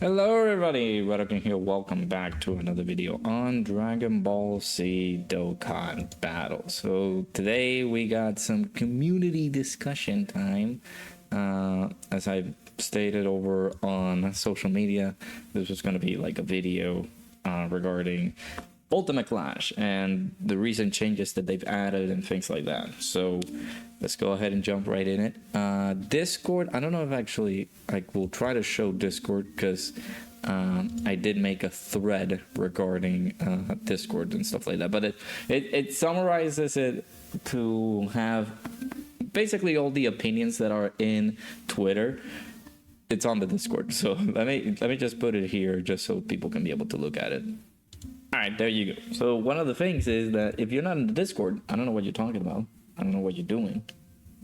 Hello everybody, Dokkan here. Welcome back to another video on Dragon Ball Z Dokkan Battle. So today we got some community discussion time. As I stated over on social media, this was going to be like a video regarding Ultimate Clash and the recent changes that they've added and things like that. So let's go ahead and jump right in it. Discord, I don't know if actually I will try to show Discord because I did make a thread regarding Discord and stuff like that, but it summarizes it to have basically all the opinions that are in Twitter. It's on the Discord, so let me just put it here just so people can be able to look at it. All right, there you go. So one of the things is that if you're not in the Discord, I don't know what you're talking about. I don't know what you're doing.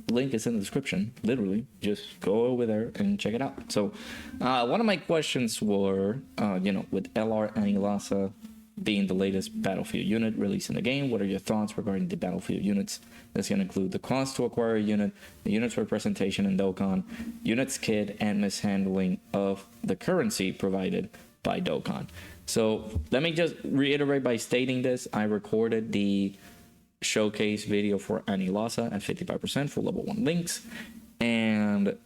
Link is in the description. Literally, just go over there and check it out. So one of my questions were, with LR Anilasa being the latest Battlefield unit released in the game, what are your thoughts regarding the Battlefield units? That's going to include the cost to acquire a unit, the unit's representation in Dokkan, unit's kit, and mishandling of the currency provided by Dokkan. So let me just reiterate by stating this. I recorded the showcase video for Anilasa at 55% for level 1 links, and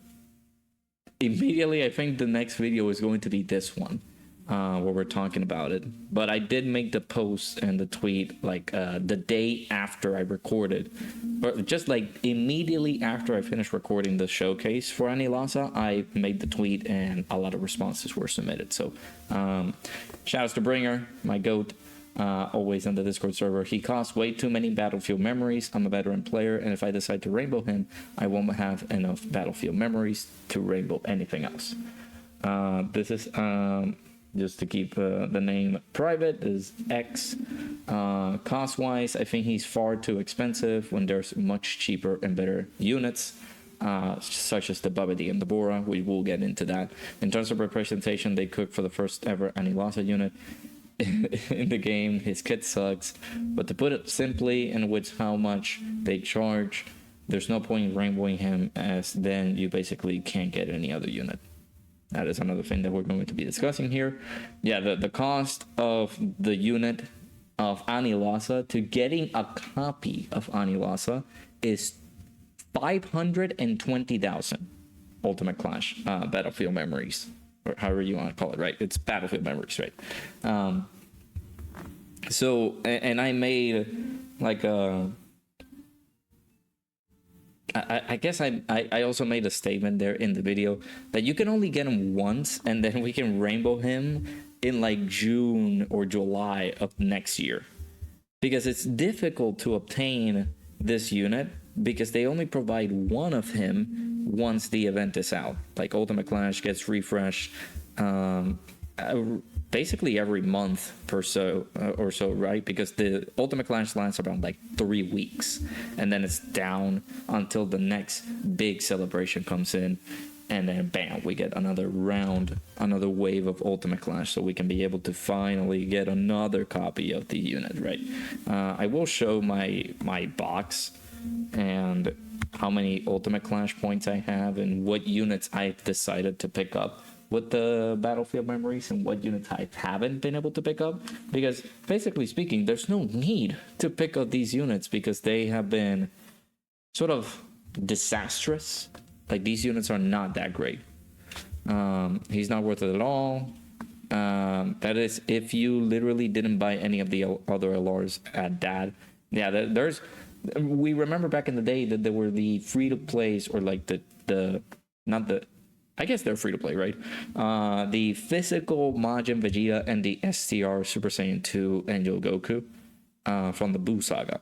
immediately I think the next video is going to be this one where we're talking about it. But I did make the post and the tweet like the day after I recorded, or just like immediately after I finished recording the showcase for Anilasa, I made the tweet and a lot of responses were submitted. So shout outs to Bringer, my goat, always on the Discord server. He costs way too many Battlefield memories. I'm a veteran player, and if I decide to rainbow him, I won't have enough Battlefield memories to rainbow anything else. This is just to keep the name private, is X. Cost wise, I think he's far too expensive when there's much cheaper and better units, such as the Babidi and the Bora. We will get into that. In terms of representation, they cooked for the first ever Anilasa unit in the game. His kit sucks, but to put it simply, and with how much they charge, there's no point in rainbowing him, as then you basically can't get any other unit. That is another thing that we're going to be discussing here. Yeah, the cost of the unit of Anilasa to getting a copy of Anilasa is 520,000 Ultimate Clash Battlefield memories, or however you want to call it, right? It's Battlefield memories, right? So, and I made like a, I guess I also made a statement there in the video that you can only get him once, and then we can rainbow him in like June or July of next year, because it's difficult to obtain this unit because they only provide one of him once the event is out. Like Ultimate Clash gets refreshed basically every month or so, right? Because the Ultimate Clash lasts around like 3 weeks, and then it's down until the next big celebration comes in, and then bam, we get another round, another wave of Ultimate Clash, so we can be able to finally get another copy of the unit, right? I will show my box and how many Ultimate Clash points I have and what units I've decided to pick up with the Battlefield memories and what units I haven't been able to pick up, because basically speaking, there's no need to pick up these units because they have been sort of disastrous. Like, these units are not that great. He's not worth it at all. That is if you literally didn't buy any of the other LRs at that. Yeah, there's, we remember back in the day that there were the free to plays, or like I guess they're free to play, right? The physical Majin Vegeta and the STR Super Saiyan 2 Angel Goku from the Buu Saga.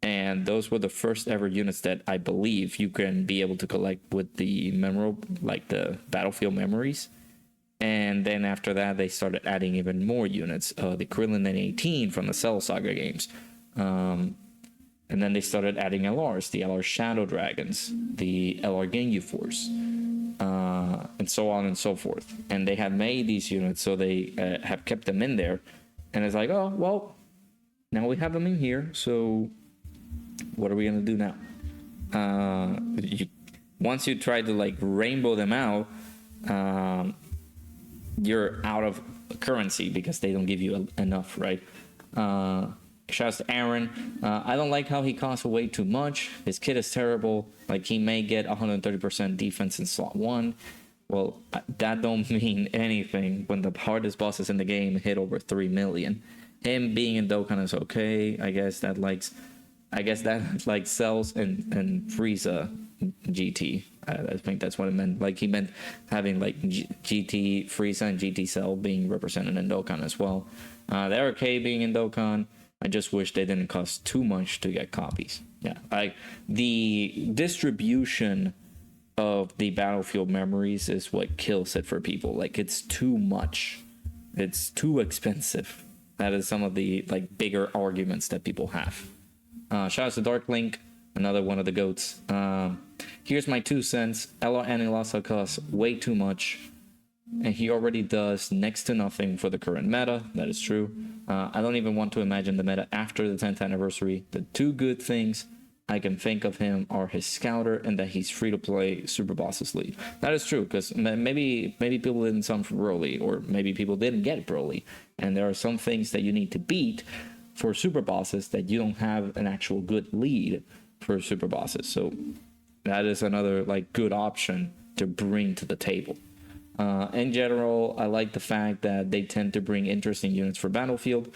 And those were the first ever units that I believe you can be able to collect with the memorable, like the Battlefield memories. And then after that, they started adding even more units. The Krillin N18 from the Cell Saga games. And then they started adding LRs, the LR Shadow Dragons, the LR Ginyu Force, and so on and so forth. And they have made these units, so they have kept them in there. And it's like, oh, well, now we have them in here, so what are we going to do now? Once you try to like rainbow them out, you're out of currency because they don't give you enough, right? Shouts to Aaron. I don't like how he costs way too much. His kit is terrible. Like, he may get 130% defense in slot 1. Well, that don't mean anything when the hardest bosses in the game hit over 3 million. Him being in Dokkan is okay. I guess that like Cells and Frieza GT. I think that's what it meant. Like, he meant having like GT Frieza and GT Cell being represented in Dokkan as well. The arcade being in Dokkan. I just wish they didn't cost too much to get copies. Yeah, the distribution of the Battlefield memories is what kills it for people. Like, it's too much. It's too expensive. That is some of the like bigger arguments that people have. Shout out to Dark Link, another one of the goats. Here's my 2 cents. Ella Anilasa costs way too much, and he already does next to nothing for the current meta. That is true. I don't even want to imagine the meta after the 10th anniversary. The 2 good things I can think of him are his scouter and that he's free to play Super Bosses League. That is true, because maybe people didn't sign for Broly, or maybe people didn't get Broly, and there are some things that you need to beat for Super Bosses that you don't have an actual good lead for Super Bosses. So that is another like good option to bring to the table. In general, I like the fact that they tend to bring interesting units for Battlefield,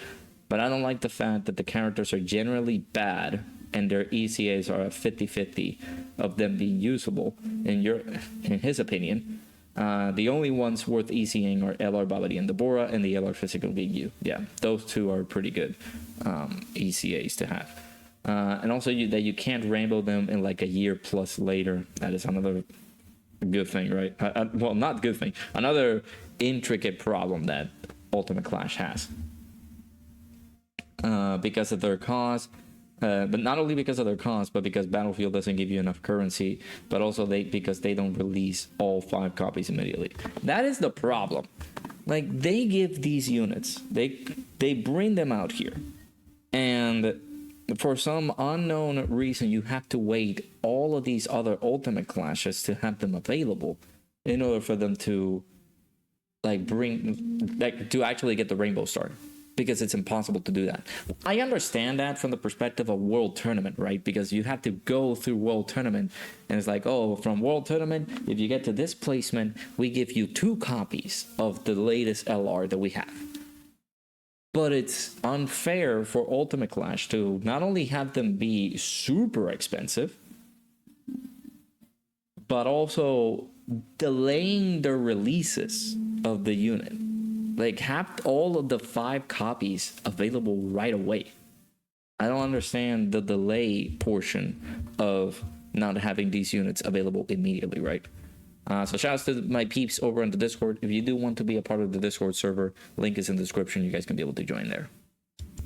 but I don't like the fact that the characters are generally bad and their ECAs are a 50-50 of them being usable. In his opinion, the only ones worth ECing are LR Babidi and Deborah, and the LR Physical being you. Yeah, those 2 are pretty good ECAs to have. And also that you can't rainbow them in like a year plus later. That is another good thing, right? Well, not good thing. Another intricate problem that Ultimate Clash has. Because of their cost, but not only because of their cost, but because Battlefield doesn't give you enough currency, but also because they don't release all 5 copies immediately. That is the problem. Like, they give these units, they bring them out here, and for some unknown reason, you have to wait all of these other Ultimate Clashes to have them available in order for them to to actually get the Rainbow Star, because it's impossible to do that. I understand that from the perspective of World Tournament, right? Because you have to go through World Tournament, and it's like, oh, from World Tournament, if you get to this placement, we give you 2 copies of the latest LR that we have. But it's unfair for Ultimate Clash to not only have them be super expensive, but also delaying the releases of the unit. Like, have all of the 5 copies available right away. I don't understand the delay portion of not having these units available immediately, right? So shout out to my peeps over on the Discord. If you do want to be a part of the Discord server, link is in the description. You guys can be able to join there.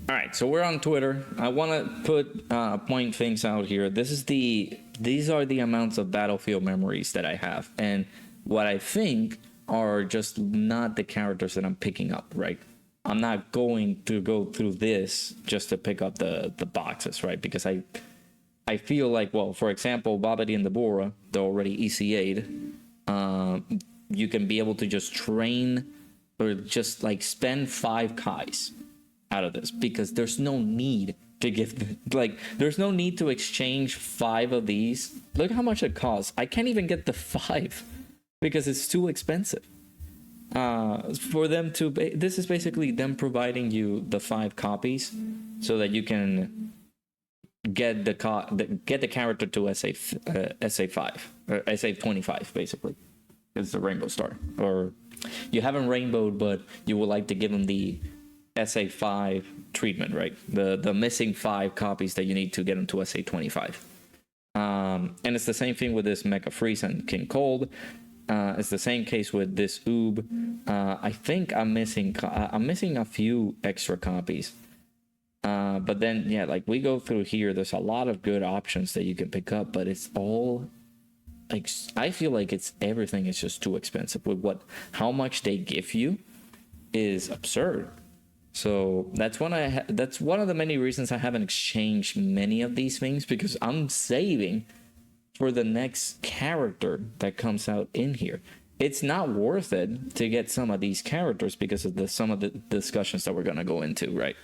All right, so we're on Twitter. I want to point things out here. These are the amounts of Battlefield memories that I have, and what I think are just not the characters that I'm picking up, right? I'm not going to go through this just to pick up the boxes, right? Because I feel like, well, for example, Babidi and Deborah, they're already ECA'd. You can be able to just train or just like spend 5 Kais out of this, because there's no need to give, like, there's no need to exchange 5 of these. Look how much it costs. I can't even get the 5 because it's too expensive. For them to, this is basically them providing you the 5 copies so that you can get the character to SA5 or SA25, basically. It's the Rainbow Star, or you haven't rainbowed, but you would like to give them the SA5 treatment, right? The missing 5 copies that you need to get them to SA25. And it's the same thing with this Mecha Freeze and King Cold. It's the same case with this Oob. I think I'm missing a few extra copies. But then, yeah, like, we go through here, there's a lot of good options that you can pick up, but it's all, like, I feel like everything is just too expensive. With how much they give you is absurd. So that's one of the many reasons I haven't exchanged many of these things, because I'm saving for the next character that comes out in here. it's not worth it to get some of these characters because of some of the discussions that we're going to go into, right?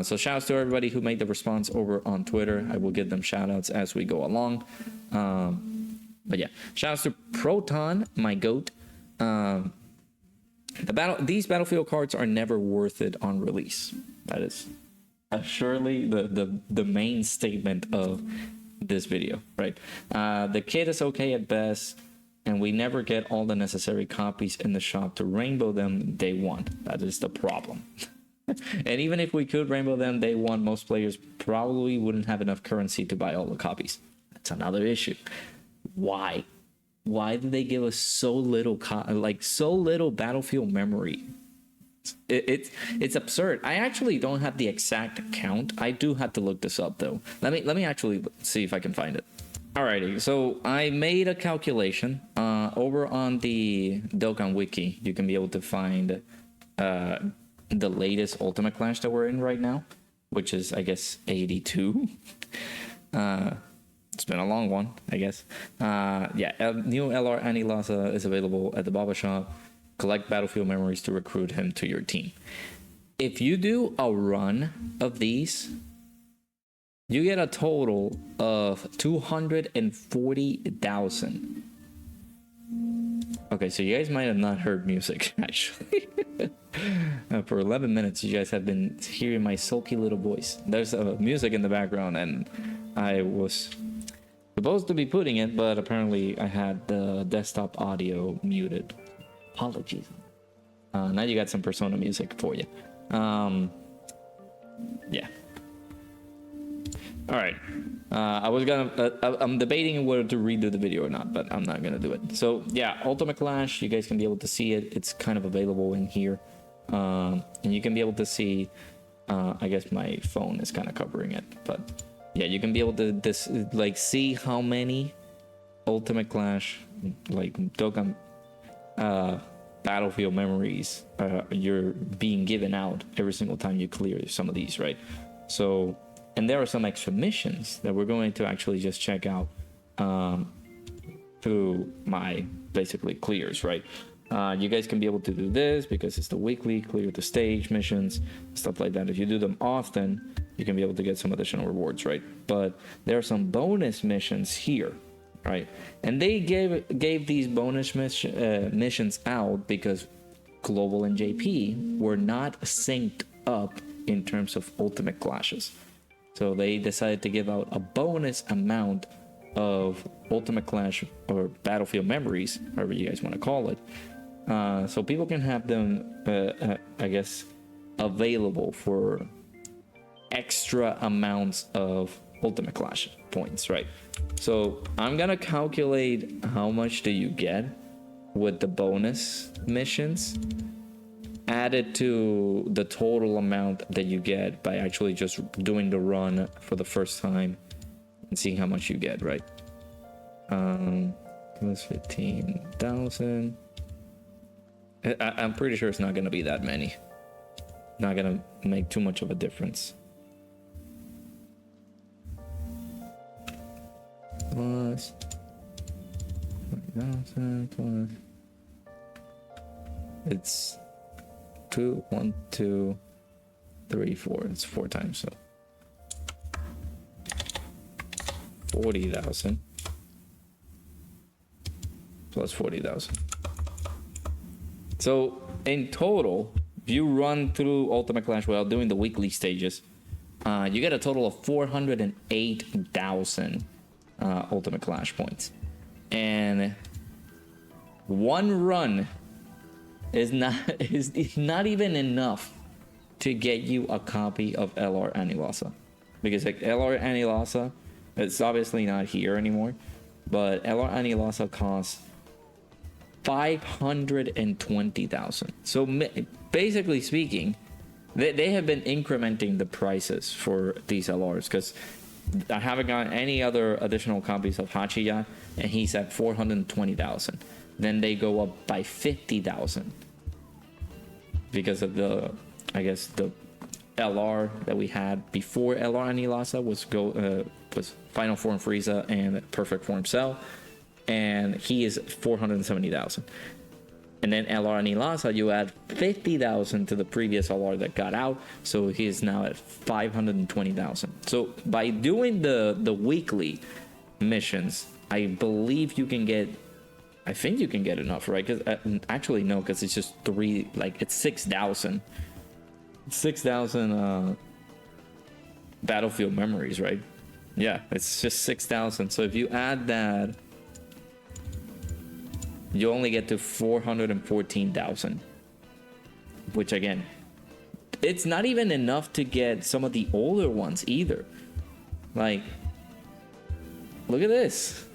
So shout outs to everybody who made the response over on Twitter. I will give them shout outs as we go along. But yeah, shout outs to Proton, my goat. These Battlefield cards are never worth it on release. That is surely the main statement of this video, right? The kit is okay at best, and we never get all the necessary copies in the shop to rainbow them day one. That is the problem. And even if we could rainbow them day one, most players probably wouldn't have enough currency to buy all the copies. That's another issue. Why did they give us so little so little Battlefield memory? It's absurd. I actually don't have the exact count. I do have to look this up though. Let me actually see if I can find it. Alrighty, so I made a calculation over on the Dokkan wiki. You can be able to find the latest Ultimate Clash that we're in right now, which is, I guess, 82. It's been a long one, I guess. Yeah, new LR Anilasa is available at the Baba Shop. Collect Battlefield memories to recruit him to your team. If you do a run of these, you get a total of 240,000. Okay, so you guys might have not heard music, actually. For 11 minutes, you guys have been hearing my sulky little voice. There's music in the background, and I was supposed to be putting it, but apparently I had the desktop audio muted. Apologies. Now you got some Persona music for you. Yeah. All right. I'm debating whether to redo the video or not, but I'm not gonna do it. So yeah, Ultimate Clash, you guys can be able to see it. It's kind of available in here, and you can be able to see. I guess my phone is kind of covering it, but yeah, you can be able to see how many Ultimate Clash, like Dokkan Battlefield memories you're being given out every single time you clear some of these, right? So. And there are some extra missions that we're going to actually just check out through my basically clears, right? You guys can be able to do this because it's the weekly clear the stage missions, stuff like that. If you do them often, you can be able to get some additional rewards, right? But there are some bonus missions here, right? And they gave these bonus missions out because Global and JP were not synced up in terms of Ultimate Clashes. So they decided to give out a bonus amount of Ultimate Clash or Battlefield memories, however you guys want to call it, so people can have them, I guess, available for extra amounts of Ultimate Clash points, right? So I'm gonna calculate how much do you get with the bonus missions added to the total amount that you get by actually just doing the run for the first time and seeing how much you get, right? Plus 15,000. I'm pretty sure it's not going to be that many. Not going to make too much of a difference. Plus 20,000 plus. It's 2, 1, 2, 3, 4. It's 4 times, so 40,000 plus 40,000. So in total, if you run through Ultimate Clash while doing the weekly stages, you get a total of 408,000 Ultimate Clash points, and one run is not even enough to get you a copy of LR Anilasa, because like LR Anilasa, it's obviously not here anymore, but LR Anilasa costs 520,000. So basically speaking, they have been incrementing the prices for these LRs, because I haven't gotten any other additional copies of Hachiya, and he's at 420,000. Then they go up by 50,000 because of the, I guess, the LR that we had before LR Anilasa was Final Form Frieza and Perfect Form Cell. and he is 470,000. And then LR and Ilasa, you add 50,000 to the previous LR that got out, so he is now at 520,000. So by doing the weekly missions, I believe you can get, I think you can get enough, right? Because actually no, because it's just three, like it's 6,000 battlefield memories, right? Yeah, it's just 6,000. So if you add that, you only get to 414,000, which again, it's not even enough to get some of the older ones either. Like, look at this.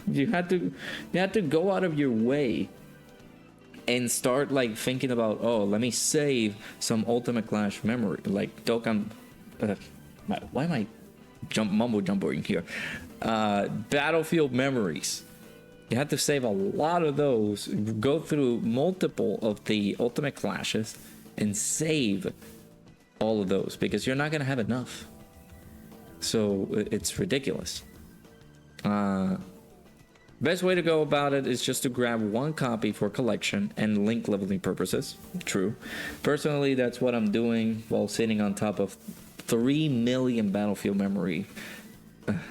You had to go out of your way and start like thinking about, oh, let me save some Ultimate Clash memory, like Dokkan. Why am I mumbo jumbling here? Battlefield memories. You have to save a lot of those, go through multiple of the Ultimate Clashes and save all of those because you're not going to have enough. So it's ridiculous. Best way to go about it is just to grab one copy for collection and link leveling purposes. True. Personally, that's what I'm doing while sitting on top of 3 million battlefield memory.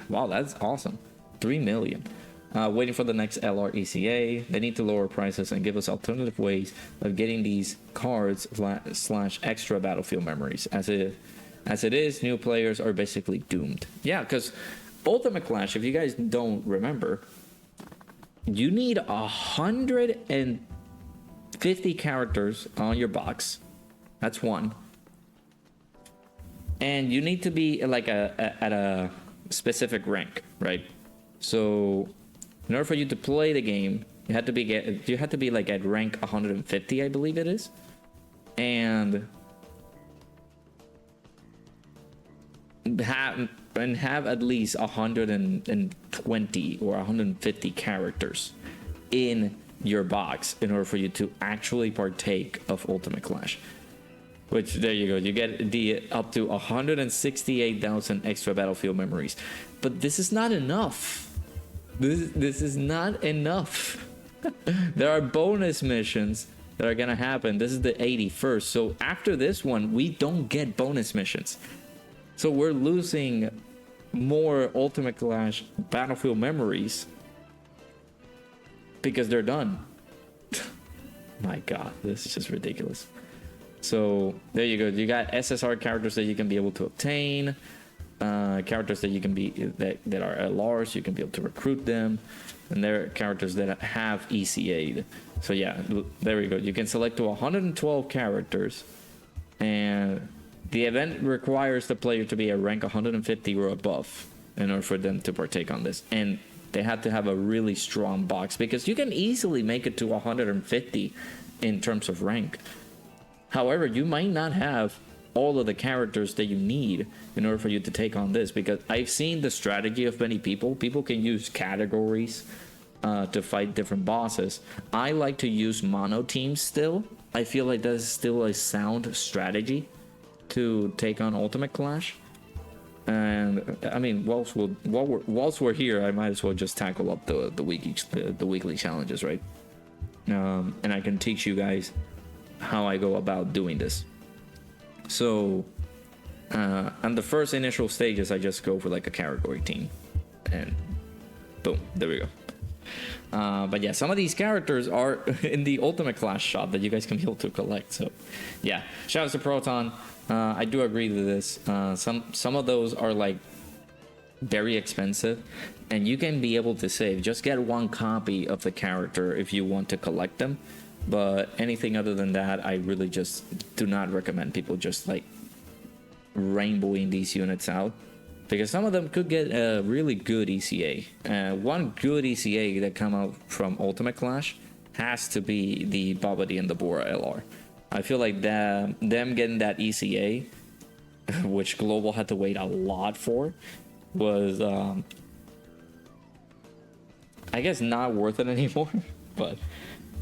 Wow, that's awesome. 3 million. Waiting for the next LR ECA. They need to lower prices and give us alternative ways of getting these cards / extra battlefield memories. As it is, new players are basically doomed. Yeah, because Ultimate Clash, if you guys don't remember, you need 150 characters on your box. That's one. And you need to be like at a specific rank, right? So in order for you to play the game, you had to be like at rank 150, I believe it is, and have at least 120 or 150 characters in your box in order for you to actually partake of Ultimate Clash. Which, there you go, you get the up to 168,000 extra battlefield memories. But this is not enough. This is not enough. There are bonus missions that are gonna happen. This is the 81st. So after this one, we don't get bonus missions. So we're losing more Ultimate Clash battlefield memories because they're done. My God, this is just ridiculous. So there you go. You got SSR characters that you can be able to obtain. Characters that you can be that are LRs, you can be able to recruit them, and there are characters that have ECA'd. So yeah, there we go. You can select to 112 characters, and the event requires the player to be at rank 150 or above in order for them to partake on this. And they have to have a really strong box because you can easily make it to 150 in terms of rank. However, you might not have all of the characters that you need in order for you to take on this, because I've seen the strategy of many people. People can use categories to fight different bosses. I like to use mono teams still. I feel like that's still a sound strategy to take on Ultimate Clash. And I mean, whilst we're here, I might as well just tackle up the weekly challenges, right? And I can teach you guys how I go about doing this. So on the first initial stages, I just go for like a category team, and boom, there we go. But yeah, some of these characters are in the Ultimate Clash shop that you guys can be able to collect. So yeah, shout out to Proton. I do agree to this. Some of those are like very expensive, and you can be able to save. Just get one copy of the character if you want to collect them. But anything other than that, I really just do not recommend people just like rainbowing these units out, because some of them could get a really good ECA. One good ECA that come out from Ultimate Clash has to be the Babadi and the Bora LR. I feel like them getting that ECA, which Global had to wait a lot for, was I guess not worth it anymore. But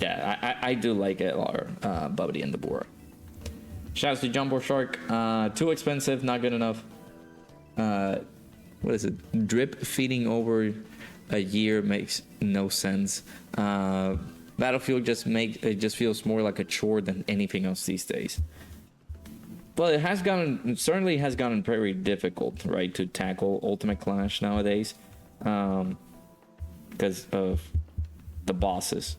yeah, I do like it, or Babadi and the Bora. Shouts to Jumbo Shark. Too expensive, not good enough. What is it? Drip feeding over a year makes no sense. Battlefield just feels more like a chore than anything else these days. But it certainly has gotten very difficult, right, to tackle Ultimate Clash nowadays, because of the bosses.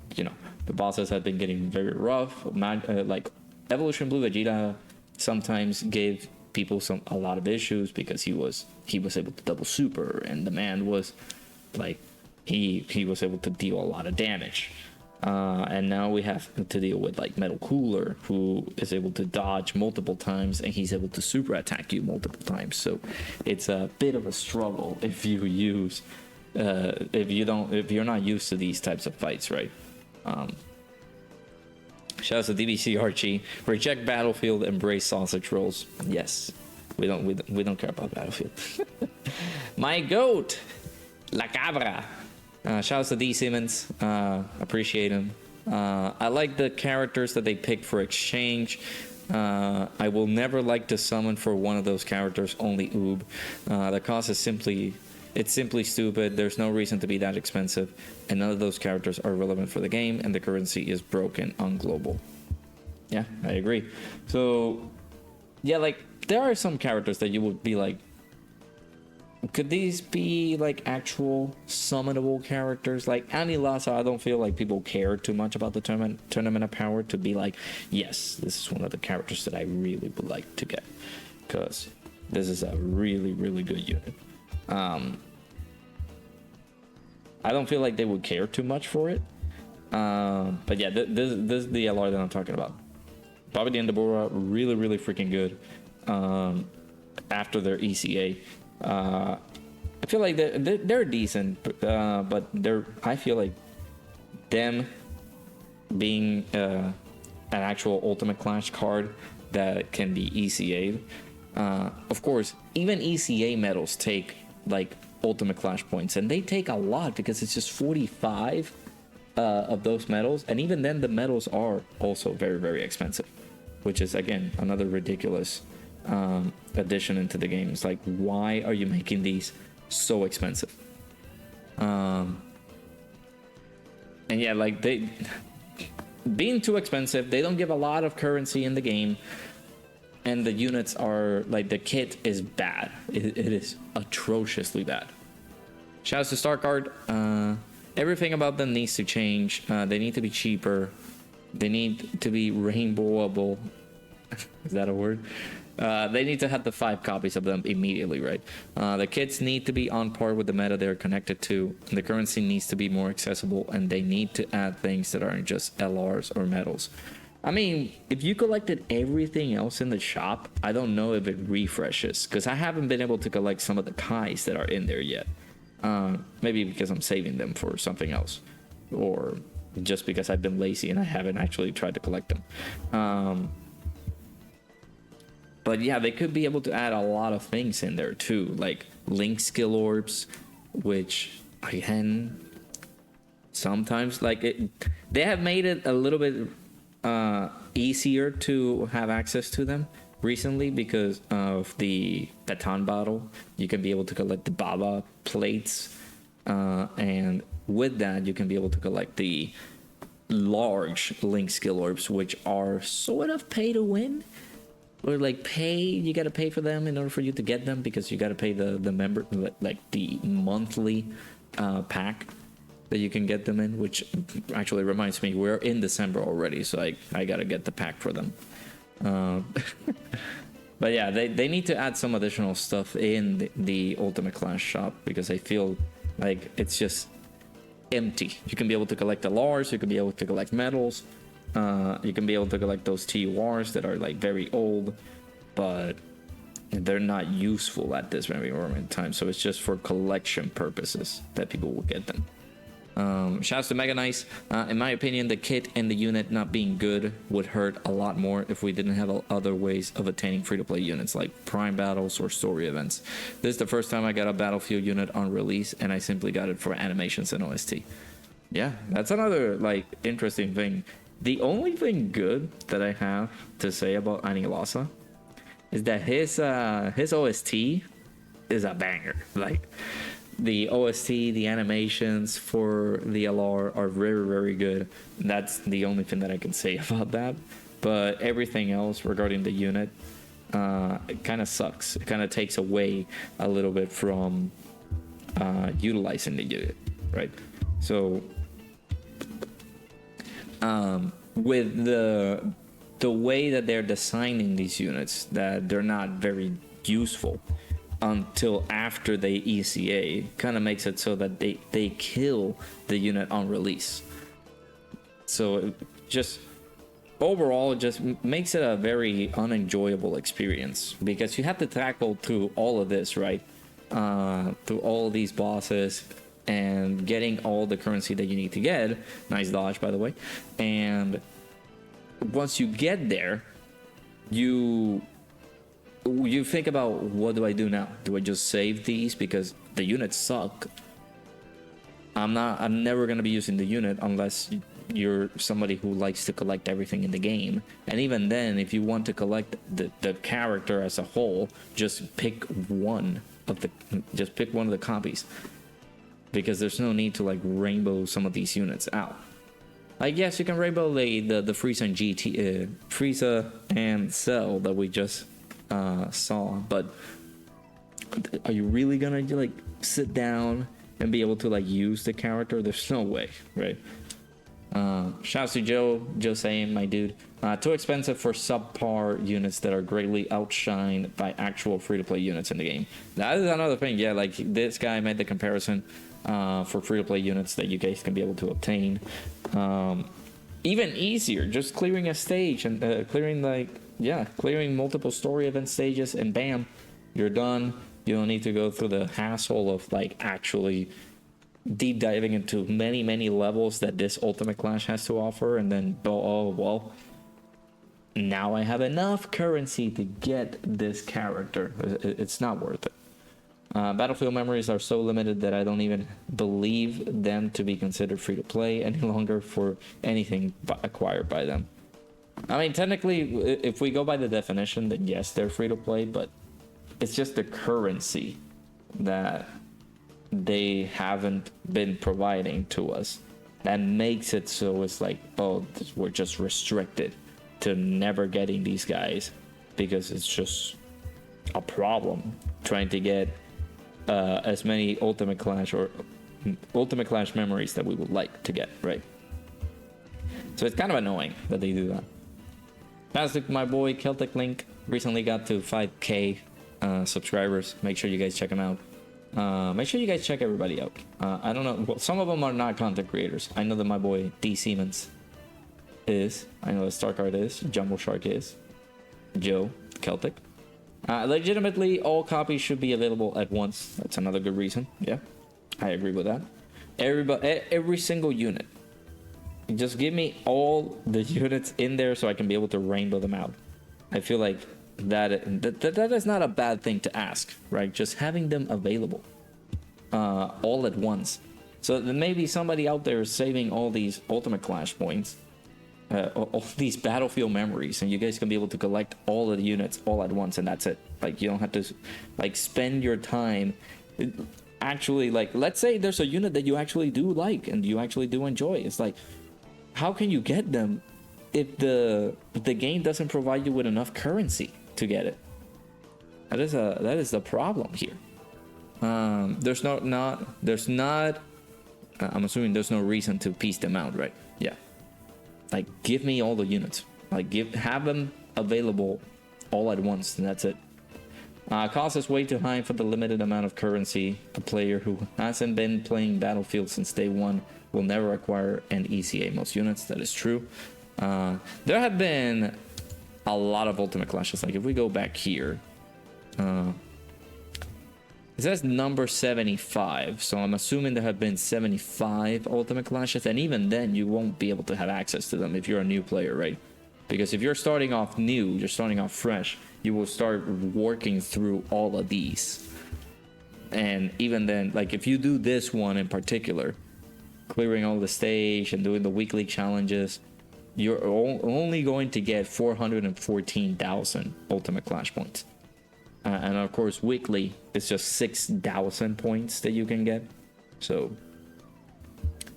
The bosses have been getting very rough. Like Evolution Blue Vegeta sometimes gave people a lot of issues because he was able to double super, and the man was like he was able to deal a lot of damage. And now we have to deal with like Metal Cooler, who is able to dodge multiple times, and he's able to super attack you multiple times. So it's a bit of a struggle if you're not used to these types of fights, right? Shout out to DBC Archie. Reject Battlefield, embrace sausage rolls. Yes, we don't care about Battlefield. My goat, La Cabra. Shout out to D Simmons. Appreciate him. I like the characters that they picked for exchange. I will never like to summon for one of those characters, only Oob. The cost is simply stupid. There's no reason to be that expensive, and none of those characters are relevant for the game, and the currency is broken on global. Yeah, I agree. So, yeah, like, there are some characters that you would be like, could these be like actual summonable characters? Like Anilasa, I don't feel like people care too much about the tournament of power to be like, yes, this is one of the characters that I really would like to get, because this is a really, really good unit. I don't feel like they would care too much for it. But yeah, this is the LR that I'm talking about. Bobby the Endabora, really, really freaking good. After their ECA. I feel like they're decent, but I feel like them being an actual Ultimate Clash card that can be ECA'd. Of course, even ECA medals take like Ultimate Clash points, and they take a lot because it's just 45 of those medals, and even then the medals are also very, very expensive, which is again another ridiculous addition into the game. It's like, why are you making these so expensive? And yeah, like they being too expensive, they don't give a lot of currency in the game, and the units are like, the kit is bad. It is atrociously bad. Shouts to Starcard. Everything about them needs to change. They need to be cheaper. They need to be rainbowable. Is that a word? They need to have the 5 copies of them immediately, right? The kits need to be on par with the meta they're connected to. The currency needs to be more accessible, and they need to add things that aren't just LRs or medals. I mean, if you collected everything else in the shop, I don't know if it refreshes, because I haven't been able to collect some of the Kais that are in there yet. Maybe because I'm saving them for something else, or just because I've been lazy and I haven't actually tried to collect them. But yeah, they could be able to add a lot of things in there too, like Link skill orbs, which again, sometimes they have made it a little bit easier to have access to them recently because of the Baton battle. You can be able to collect the Baba plates, and with that you can be able to collect the large Link skill orbs, which are sort of pay to win. Or like you gotta pay for them in order for you to get them, because you gotta pay the member, like the monthly pack that you can get them in, which actually reminds me, we're in December already, so I gotta get the pack for them. But yeah, they need to add some additional stuff in the Ultimate Clash shop, because I feel like it's just empty. You can be able to collect the LARs, you can be able to collect medals, you can be able to collect those TURs that are like very old, but they're not useful at this very moment in time. So it's just for collection purposes that people will get them. Shouts to Mega Nice. In my opinion, the kit and the unit not being good would hurt a lot more if we didn't have other ways of attaining free-to-play units like prime battles or story events. This is the first time I got a Battlefield unit on release, and I simply got it for animations and OST. Yeah, that's another like interesting thing. The only thing good that I have to say about Anilasa is that his OST is a banger. Like the OST, the animations for the LR are very, very good. That's the only thing that I can say about that. But everything else regarding the unit, it kind of sucks. It kind of takes away a little bit from utilizing the unit, right? So with the way that they're designing these units, that they're not very useful until after they ECA, kind of makes it so that they kill the unit on release. So it just overall, it just makes it a very unenjoyable experience, because you have to tackle through all of this, right? Through all of these bosses and getting all the currency that you need to get. Nice dodge, by the way. And once you get there, you think about, what do I do now? Do I just save these because the units suck? I'm never gonna be using the unit unless you're somebody who likes to collect everything in the game. And even then, if you want to collect the character as a whole, just pick one of the copies, because there's no need to like rainbow some of these units out. Like, yes, you can rainbow the Frieza and Frieza and Cell that we just saw, but are you really gonna like sit down and be able to like use the character? There's no way, right? Shouts to Joe saying, my dude, too expensive for subpar units that are greatly outshined by actual free-to-play units in the game. That is another thing. Yeah, like this guy made the comparison for free-to-play units that you guys can be able to obtain. Even easier, just clearing a stage and clearing multiple story event stages, and bam, you're done. You don't need to go through the hassle of like actually deep diving into many levels that this Ultimate Clash has to offer, and then oh well, now I have enough currency to get this character. It's not worth it. Battlefield memories are so limited that I don't even believe them to be considered free to play any longer for anything acquired by them. I mean, technically, if we go by the definition, then yes, they're free to play, but it's just the currency that they haven't been providing to us that makes it so it's like, oh, we're just restricted to never getting these guys, because it's just a problem trying to get as many Ultimate Clash memories that we would like to get, right? So it's kind of annoying that they do that. Fantastic, my boy Celtic Link recently got to 5k subscribers. Make sure you guys check him out. Make sure you guys check everybody out. I don't know, well, some of them are not content creators. I know that my boy D Siemens is. I know that Starcard is. Jumbo Shark is. Joe Celtic. Legitimately, all copies should be available at once. That's another good reason. Yeah, I agree with that. Every single unit. Just give me all the units in there so I can be able to rainbow them out. I feel like that is not a bad thing to ask, right? Just having them available all at once. So then maybe somebody out there is saving all these Ultimate Clash points, all these Battlefield memories, and you guys can be able to collect all of the units all at once, and that's it. Like, you don't have to like spend your time actually, like, let's say there's a unit that you actually do like and you actually do enjoy. It's like, how can you get them if the game doesn't provide you with enough currency to get it? That is the problem here. I'm assuming there's no reason to piece them out, right? Yeah. Like, give me all the units. Like, have them available all at once, and that's it. Cost is way too high for the limited amount of currency. A player who hasn't been playing Battlefield since day one will never acquire an ECA most units. That is true. There have been a lot of Ultimate Clashes. Like, if we go back here, it says number 75, so I'm assuming there have been 75 Ultimate Clashes, and even then you won't be able to have access to them if you're a new player, right? Because if you're starting off new, you're starting off fresh, you will start working through all of these. And even then, like, if you do this one in particular, clearing all the stage and doing the weekly challenges, you're only going to get 414,000 Ultimate Clash points. and of course weekly it's just 6,000 points that you can get. So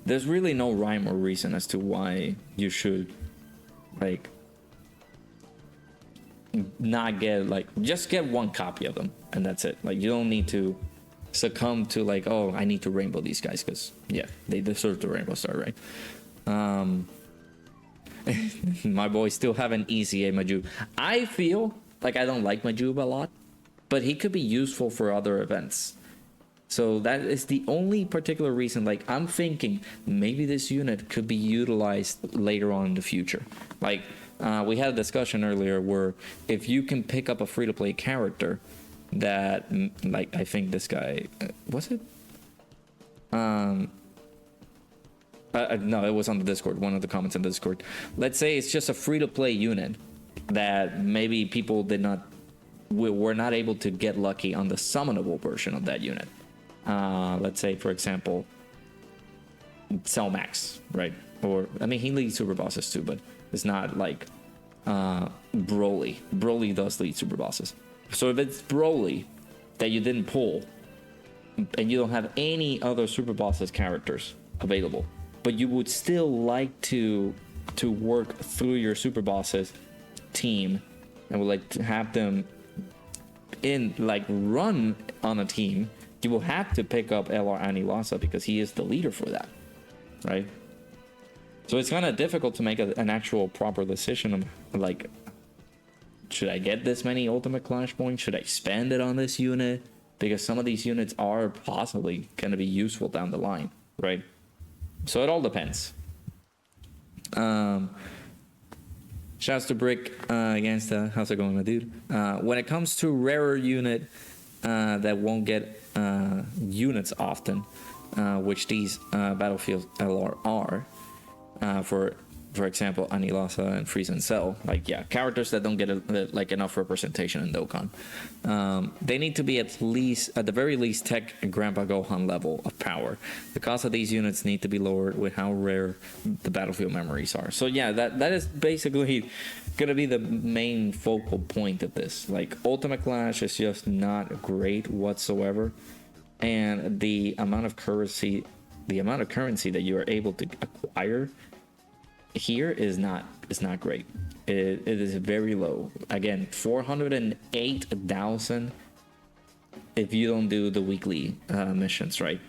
there's really no rhyme or reason as to why you should like not get, like, just get one copy of them and that's it. Like, you don't need to succumb to like, oh, I need to rainbow these guys, because yeah, they deserve the rainbow star, right? My boys still have an easy A Majub. I feel like I don't like Majub a lot, but he could be useful for other events. So that is the only particular reason. Like, I'm thinking maybe this unit could be utilized later on in the future. Like, we had a discussion earlier where if you can pick up a free-to-play character that, like, I think this guy, was it? No, it was on the Discord, one of the comments on the Discord. Let's say it's just a free-to-play unit that maybe people were not able to get lucky on the summonable version of that unit. Let's say, for example, Cellmax, right? Or, I mean, he leads super bosses too, but it's not like Broly. Broly does lead super bosses. So if it's Broly that you didn't pull, and you don't have any other super bosses characters available, but you would still like to work through your super bosses team, and would like to have them in, like, run on a team, you will have to pick up LR Anilasa because he is the leader for that, right? So it's kind of difficult to make an actual proper decision of, like, should I get this many Ultimate Clash points? Should I spend it on this unit? Because some of these units are possibly going to be useful down the line, right? So it all depends. Shouts to Brick against how's it going, my dude? When it comes to rarer unit that won't get units often, which these Battlefield LR are, for example, Anilasa and Freeze and Cell, like, yeah, characters that don't get like enough representation in Dokkan. They need to be at the very least Tech and Grandpa Gohan level of power. The cost of these units need to be lowered with how rare the Battlefield memories are. So yeah, that is basically gonna be the main focal point of this. Like, Ultimate Clash is just not great whatsoever, and the amount of currency that you are able to acquire here is not great. It is very low. Again, 408,000 if you don't do the weekly missions, right?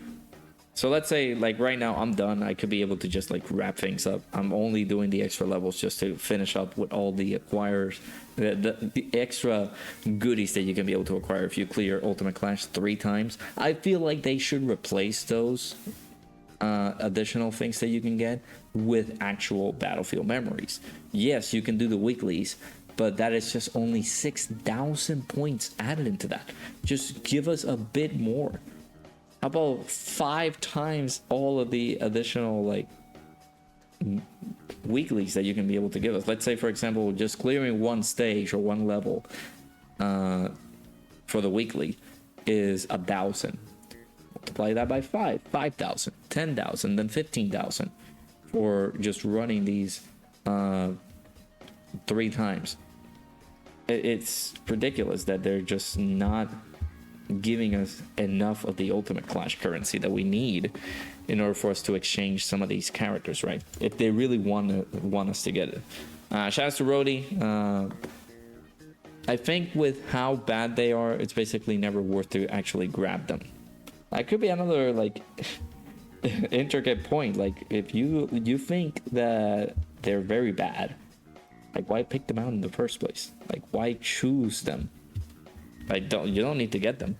So let's say, like, right now I'm done. I could be able to just, like, wrap things up. I'm only doing the extra levels just to finish up with all the acquires, the extra goodies that you can be able to acquire if you clear Ultimate Clash 3 times. I feel like they should replace those additional things that you can get with actual Battlefield memories. Yes, you can do the weeklies, but that is just only 6,000 points added into that. Just give us a bit more. How about 5 times all of the additional, like, weeklies that you can be able to give us? Let's say, for example, just clearing one stage or one level for the weekly is 1,000. Multiply that by 5,000, 10,000, then 15,000 for just running these 3 times. It's ridiculous that they're just not giving us enough of the Ultimate Clash currency that we need in order for us to exchange some of these characters, right? If they really want us to get it. Shouts to Rody. I think with how bad they are, it's basically never worth to actually grab them. That could be another, like, intricate point. Like, if you think that they're very bad, like, why pick them out in the first place? Like, why choose them? Like, you don't need to get them.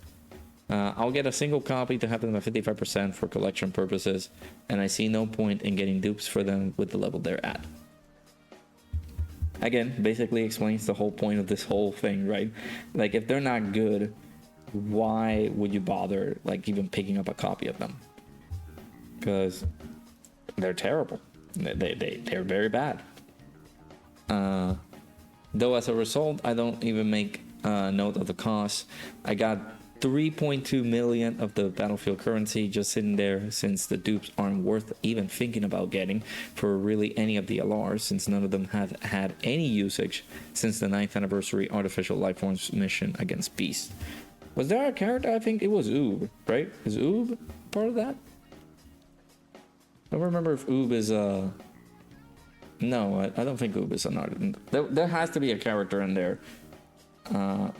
I'll get a single copy to have them at 55% for collection purposes, and I see no point in getting dupes for them with the level they're at. Again, basically explains the whole point of this whole thing, right? Like, if they're not good, why would you bother, like, even picking up a copy of them? Because they're terrible. They're very bad. Though as a result, I don't even make note of the cost. I got 3.2 million of the battlefield currency just sitting there, since the dupes aren't worth even thinking about getting for really any of the LRs, since none of them have had any usage since the 9th anniversary artificial lifeforms mission against Beast. Was there a character? I think it was Oob, right? Is Oob part of that? I don't remember if Oob is no, I don't think Oob is an art. There has to be a character in there.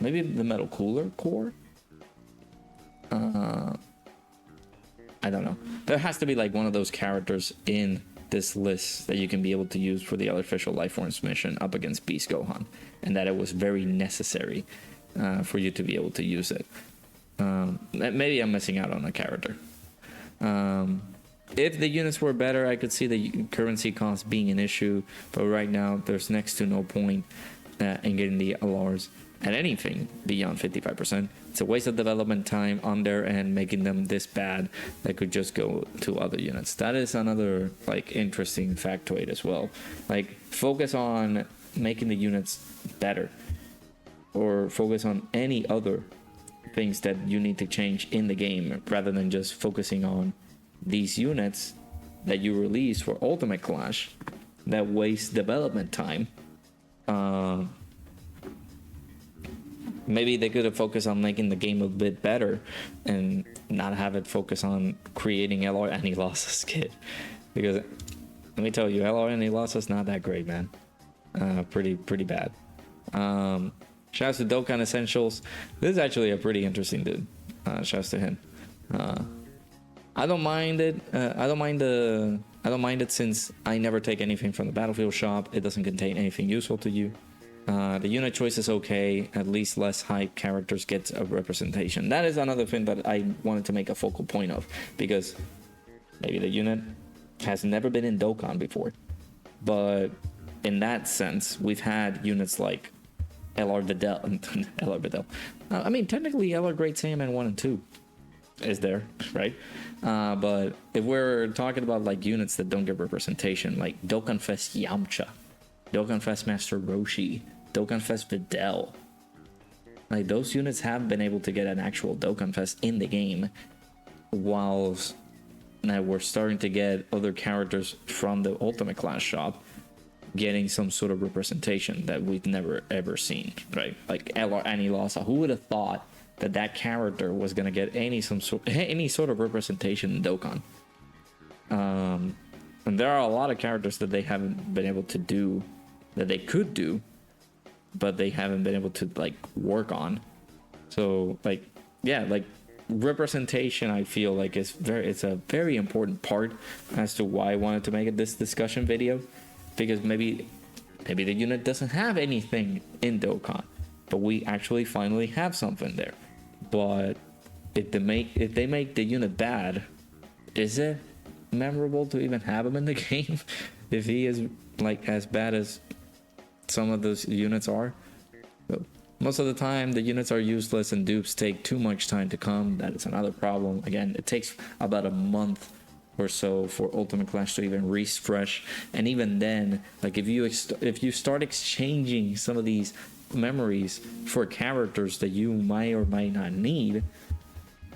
Maybe the Metal Cooler Core? I don't know. There has to be like one of those characters in this list that you can be able to use for the artificial lifeforms mission up against Beast Gohan, and that it was very necessary for you to be able to use it. Maybe I'm missing out on a character. If the units were better, I could see the currency cost being an issue, but right now there's next to no point in getting the LRs at anything beyond 55%. It's a waste of development time on their end, making them this bad that could just go to other units. That is another like interesting factoid as well. Like, focus on making the units better, or focus on any other things that you need to change in the game, rather than just focusing on these units that you release for Ultimate Clash that waste development time. Maybe they could have focused on making the game a bit better and not have it focus on creating LR any losses kit. Because let me tell you, LR any losses not that great, man. Pretty bad. Shouts to Dokkan Essentials. This is actually a pretty interesting dude. Shouts to him. I don't mind it. I don't mind it since I never take anything from the Battlefield shop. It doesn't contain anything useful to you. The unit choice is okay. At least less hype characters get a representation. That is another thing that I wanted to make a focal point of, because maybe the unit has never been in Dokkan before, but in that sense, we've had units like LR Videl. LR Videl. I mean, technically, LR Great Saiyaman 1 and 2 is there, right? But if we're talking about like units that don't get representation, like Dokkan Fest Yamcha, Dokkan Fest Master Roshi, Dokkan Fest Videl, like those units have been able to get an actual Dokkan Fest in the game, whilst now we're starting to get other characters from the Ultimate Class shop getting some sort of representation that we've never ever seen, right? Like LR Anilasa, who would have thought that character was gonna get any sort of representation in Dokkan? And there are a lot of characters that they haven't been able to do, that they could do, but they haven't been able to like work on. So like, yeah, like representation, I feel like it's a very important part as to why I wanted to make this discussion video, because maybe the unit doesn't have anything in Dokkan, but we actually finally have something there. But if they make the unit bad, is it memorable to even have him in the game if he is like as bad as some of those units are? So most of the time the units are useless and dupes take too much time to come. That is another problem. Again, it takes about a month or so for Ultimate Clash to even refresh, and even then, like if you start exchanging some of these memories for characters that you might or might not need,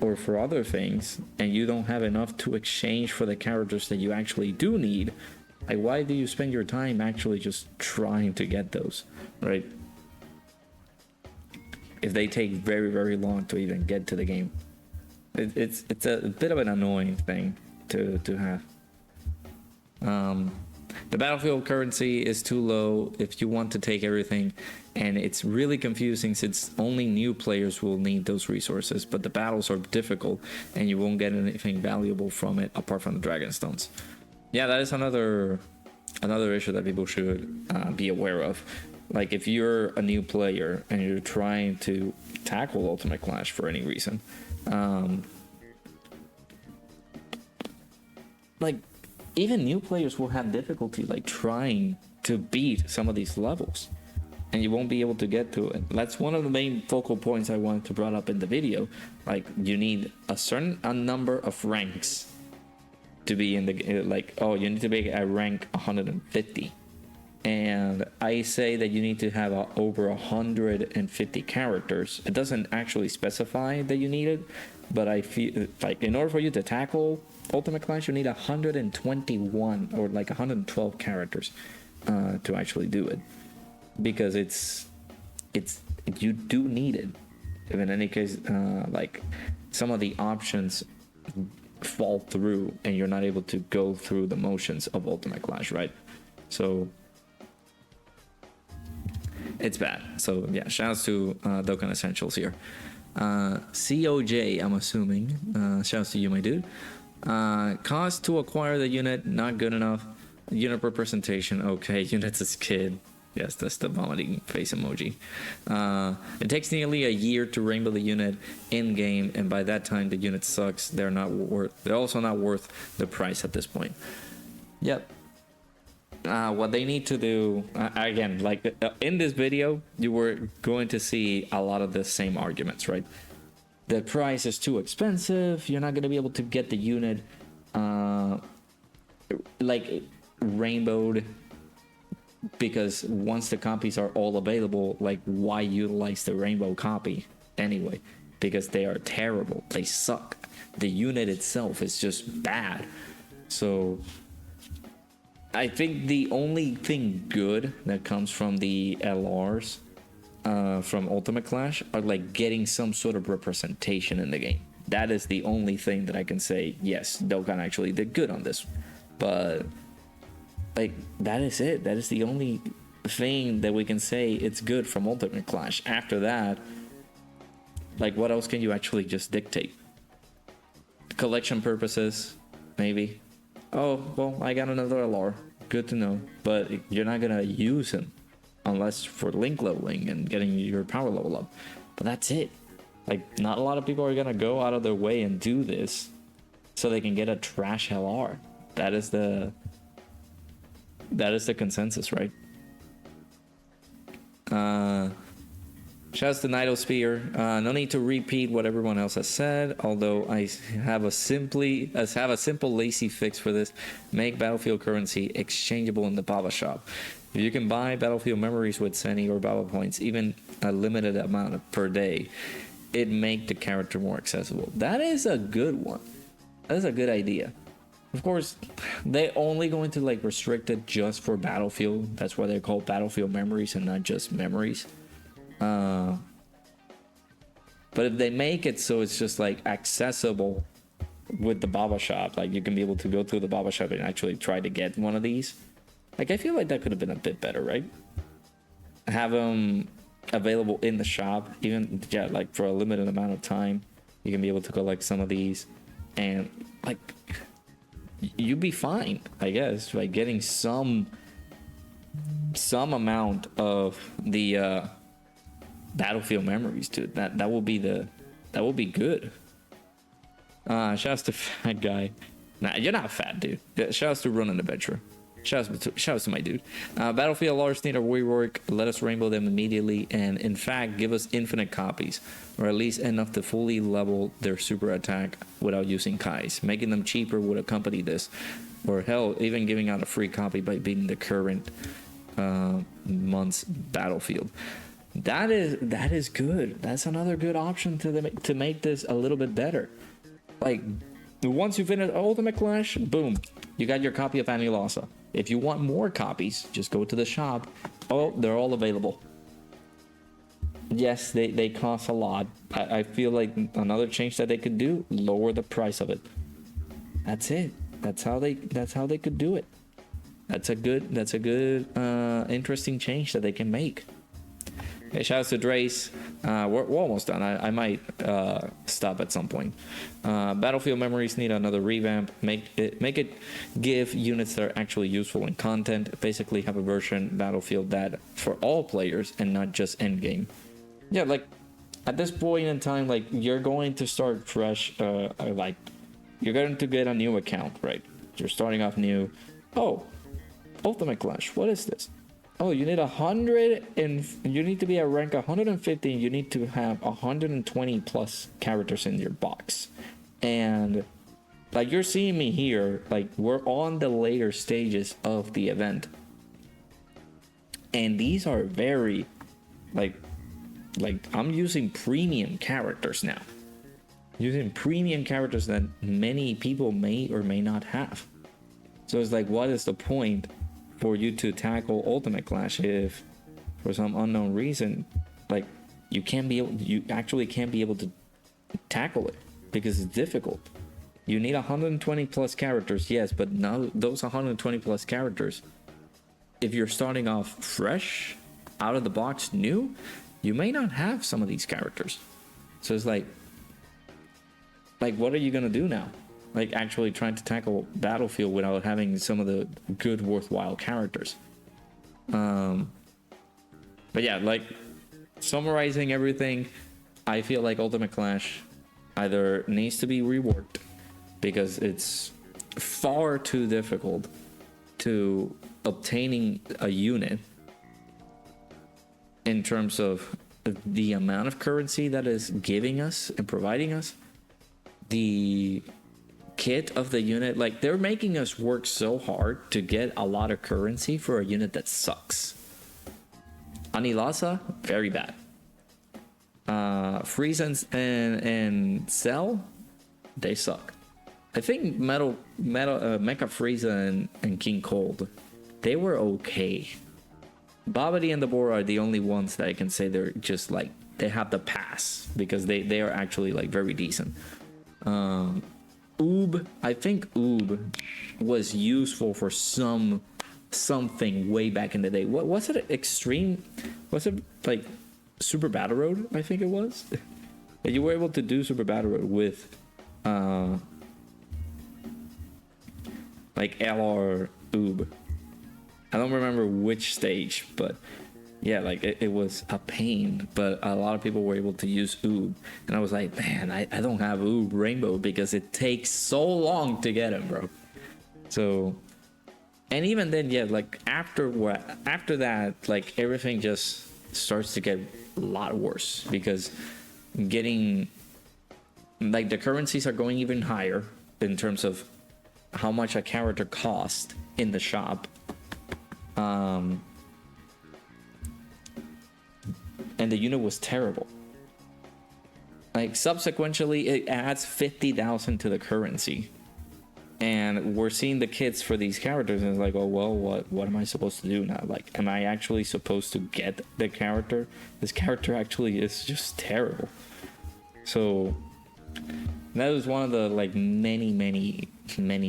or for other things, and you don't have enough to exchange for the characters that you actually do need, like why do you spend your time actually just trying to get those, right? If they take very, very long to even get to the game, it's a bit of an annoying thing to have. The battlefield currency is too low if you want to take everything, and it's really confusing since only new players will need those resources, but the battles are difficult and you won't get anything valuable from it apart from the Dragon Stones. Yeah, that is another issue that people should be aware of. Like if you're a new player and you're trying to tackle Ultimate Clash for any reason, like even new players will have difficulty like trying to beat some of these levels, and you won't be able to get to it. That's one of the main focal points I wanted to bring up in the video. Like you need a number of ranks to be in the, like, oh, you need to be at rank 150 and I say that you need to have over 150 characters. It doesn't actually specify that you need it, but I feel like in order for you to tackle Ultimate Clash, you need 121 or like 112 characters to actually do it, because it's you do need it. If in any case, like some of the options fall through and you're not able to go through the motions of Ultimate Clash, right? So it's bad. So yeah, shouts to Dokkan Essentials here. COJ, I'm assuming. Shouts to you, my dude. Cost to acquire the unit, not good enough. Unit representation, okay. Units is kid. Yes, that's the vomiting face emoji. It takes nearly a year to rainbow the unit in game, and by that time the unit sucks. They're also not worth the price at this point. Yep. What they need to do, again, like in this video, you were going to see a lot of the same arguments, right? The price is too expensive. You're not going to be able to get the unit like rainbowed, because once the copies are all available, like why utilize the rainbow copy anyway? Because they are terrible. They suck. The unit itself is just bad. So I think the only thing good that comes from the LRs from Ultimate Clash are like getting some sort of representation in the game. That is the only thing that I can say, yes, Dokkan actually did good on this. But like, that is it. That is the only thing that we can say it's good from Ultimate Clash. After that, like, what else can you actually just dictate? Collection purposes, maybe. Oh, well, I got another LR. Good to know. But you're not gonna use him unless for link leveling and getting your power level up. But that's it. Like, not a lot of people are gonna go out of their way and do this so they can get a trash LR. That is the consensus, right? Shouts to Nidosphere. No need to repeat what everyone else has said, although I have a simple lazy fix for this. Make Battlefield currency exchangeable in the Baba shop. If you can buy Battlefield memories with Seni or Baba points, even a limited amount per day, it make the character more accessible. That is a good one. That is a good idea. Of course, they're only going to like restrict it just for Battlefield. That's why they're called Battlefield memories and not just memories. But if they make it so it's just like accessible with the Baba shop, like you can be able to go through the Baba shop and actually try to get one of these. Like, I feel like that could have been a bit better, right? Have them available in the shop, even, yeah, like for a limited amount of time. You can be able to collect some of these, and like, you'd be fine, I guess, by getting some amount of the Battlefield memories, dude. That will be good. Shouts to Fat Guy. Nah, you're not fat, dude. Shouts to Run an Adventure. Shouts to my dude. Battlefield LRs need a rework. Let us rainbow them immediately, and in fact, give us infinite copies, or at least enough to fully level their super attack without using Kais. Making them cheaper would accompany this, or hell, even giving out a free copy by beating the current month's Battlefield. That is good. That's another good option to make this a little bit better. Like, once you finish Ultimate Clash, boom, you got your copy of Annihilosa. If you want more copies, just go to the shop. Oh, they're all available. Yes, they cost a lot. I feel like another change that they could do, lower the price of it. That's it. That's how they could do it. That's a good interesting change that they can make. Hey, shouts to Drace. We're almost done. I might stop at some point. Battlefield memories need another revamp. Make it give units that are actually useful in content. Basically, have a version Battlefield that for all players and not just endgame. Yeah, like at this point in time, like you're going to start fresh. Like you're going to get a new account, right? You're starting off new. Oh, Ultimate Clash. What is this? Oh, you need 100 and you need to be at rank 150. You need to have 120 plus characters in your box. And like you're seeing me here, like we're on the later stages of the event. And these are very, like I'm using premium characters now. Using premium characters that many people may or may not have. So it's like, what is the point for you to tackle Ultimate Clash if, for some unknown reason, like you actually can't be able to tackle it because it's difficult. You need 120 plus characters, yes, but now those 120 plus characters, if you're starting off fresh, out of the box, new, you may not have some of these characters. So it's like what are you gonna do now? Like actually trying to tackle Battlefield without having some of the good, worthwhile characters. But yeah, like summarizing everything, I feel like Ultimate Clash either needs to be reworked because it's far too difficult to obtaining a unit in terms of the amount of currency that is giving us and providing us, the kit of the unit. Like they're making us work so hard to get a lot of currency for a unit that sucks. Anilasa, very bad. Frieza and Cell, they suck. I think Mecha Frieza and King Cold, they were okay. Babidi and the Bora are the only ones that I can say they're just like, they have the pass because they are actually like very decent. Oob, I think Oob was useful for something way back in the day. What was it? Extreme? Was it like Super Battle Road? I think it was. You were able to do Super Battle Road with like LR Oob. I don't remember which stage, but yeah, like it was a pain, but a lot of people were able to use Oob. And I was like, man, I don't have Oob Rainbow because it takes so long to get him, bro. So, and even then, yeah, like after that, like everything just starts to get a lot worse because getting, like the currencies are going even higher in terms of how much a character costs in the shop. And the unit was terrible. Like subsequently, it adds 50,000 to the currency, and we're seeing the kits for these characters, and it's like, oh well, what am I supposed to do now? Like, am I actually supposed to get the character? This character actually is just terrible. So that is one of the like many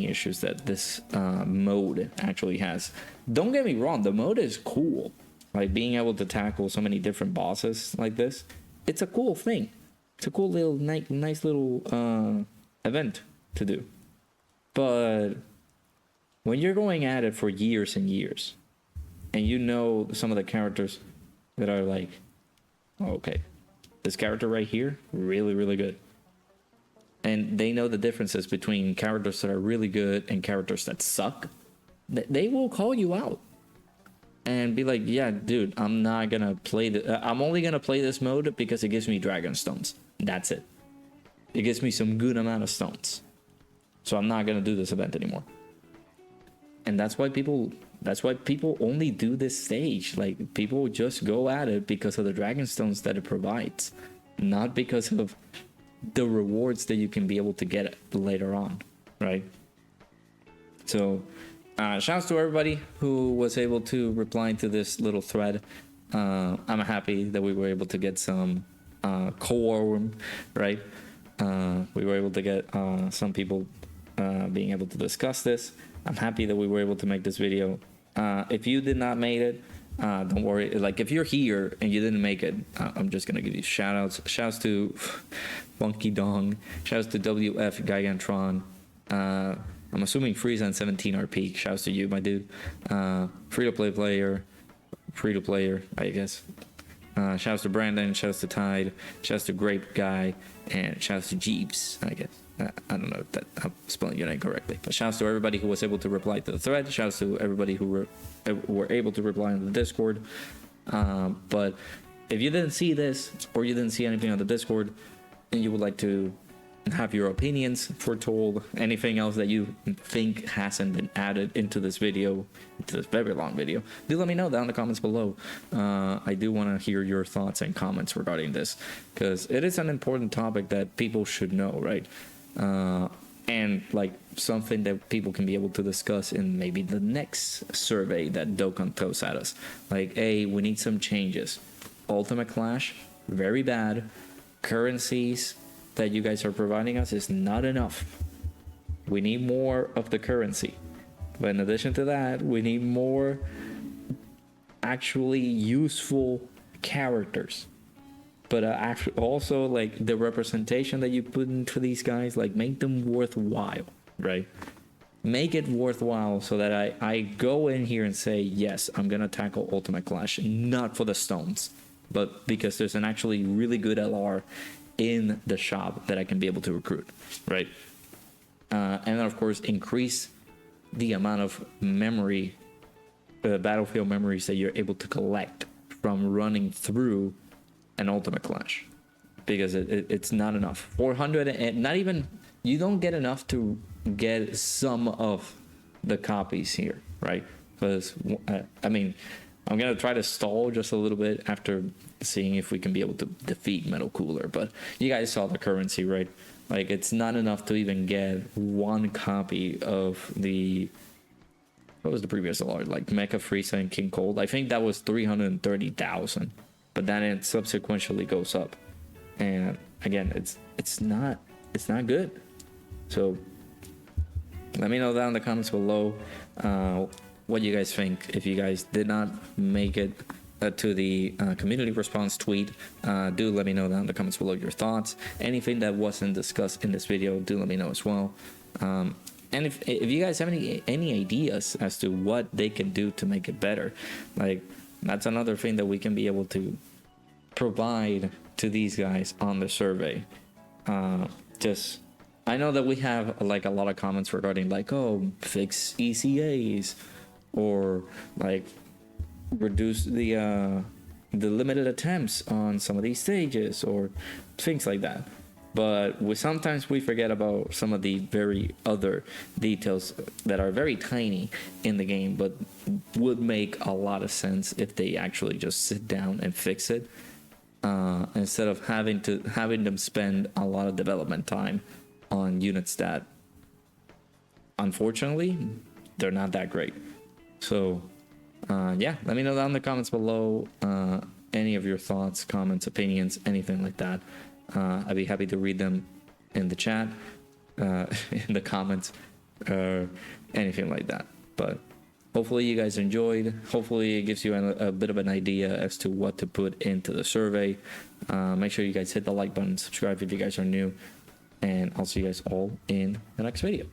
issues that this mode actually has. Don't get me wrong, the mode is cool. Like being able to tackle so many different bosses like this, it's a cool thing. It's a cool little nice little event to do. But when you're going at it for years and years, and you know some of the characters that are like, oh, okay, this character right here, really good. And they know the differences between characters that are really good and characters that suck. They will call you out and be like, yeah, dude, I'm not gonna play I'm only gonna play this mode because it gives me dragon stones. That's it. It gives me some good amount of stones. So I'm not gonna do this event anymore. And that's why people only do this stage. Like people just go at it because of the dragon stones that it provides, not because of the rewards that you can be able to get later on, right? So shouts to everybody who was able to reply to this little thread. I'm happy that we were able to get some quorum, right? We were able to get some people being able to discuss this. I'm happy that we were able to make this video. If you did not make it, don't worry. Like if you're here and you didn't make it, I'm just gonna give you shout outs. Shouts to Funky Dong. Shouts to WF Gigantron. I'm assuming Frieza and 17 are peak. Shouts to you, my dude. Free to player, I guess. Shouts to Brandon. Shouts to Tide. Shouts to Grape Guy. And shouts to Jeeps, I guess. I don't know if I'm spelling your name correctly, but shouts to everybody who was able to reply to the thread. Shouts to everybody who were able to reply on the Discord. But if you didn't see this or you didn't see anything on the Discord and you would like to have your opinions foretold, anything else that you think hasn't been added into this video, into this very long video, do let me know down in the comments below. I do want to hear your thoughts and comments regarding this, because it is an important topic that people should know, right? And like something that people can be able to discuss in maybe the next survey that Dokkan throws at us. Like, hey, we need some changes. Ultimate Clash, very bad. Currencies that you guys are providing us is not enough. We need more of the currency. But in addition to that, we need more actually useful characters. But also, like, the representation that you put into these guys, like, make them worthwhile, right? Make it worthwhile so that I go in here and say, yes, I'm gonna tackle Ultimate Clash, not for the stones, but because there's an actually really good LR in the shop that I can be able to recruit, right? And then, of course, increase the amount of memory, battlefield memories that you're able to collect from running through an Ultimate Clash, because it's not enough. 400, and not even, you don't get enough to get some of the copies here, right? Because I mean, I'm gonna try to stall just a little bit after seeing if we can be able to defeat Metal Cooler, but you guys saw the currency, right? Like, it's not enough to even get one copy of the, what was the previous award, like Mecha Frieza and King Cold? I think that was 330,000. But then it subsequently goes up, and again, it's not good. So let me know down in the comments below what you guys think. If you guys did not make it to the community response tweet, do let me know down in the comments below your thoughts. Anything that wasn't discussed in this video, do let me know as well. And if you guys have any ideas as to what they can do to make it better, like, that's another thing that we can be able to provide to these guys on the survey. Just, I know that we have like a lot of comments regarding like, oh, fix ECAs, or like reduce the limited attempts on some of these stages, or things like that. But sometimes we forget about some of the very other details that are very tiny in the game, but would make a lot of sense if they actually just sit down and fix it, instead of having them spend a lot of development time on units that, unfortunately, they're not that great. So yeah, let me know down in the comments below any of your thoughts, comments, opinions, anything like that. I'd be happy to read them in the chat, in the comments, anything like that. But hopefully you guys enjoyed. Hopefully it gives you a bit of an idea as to what to put into the survey. Make sure you guys hit the like button, subscribe if you guys are new, and I'll see you guys all in the next video.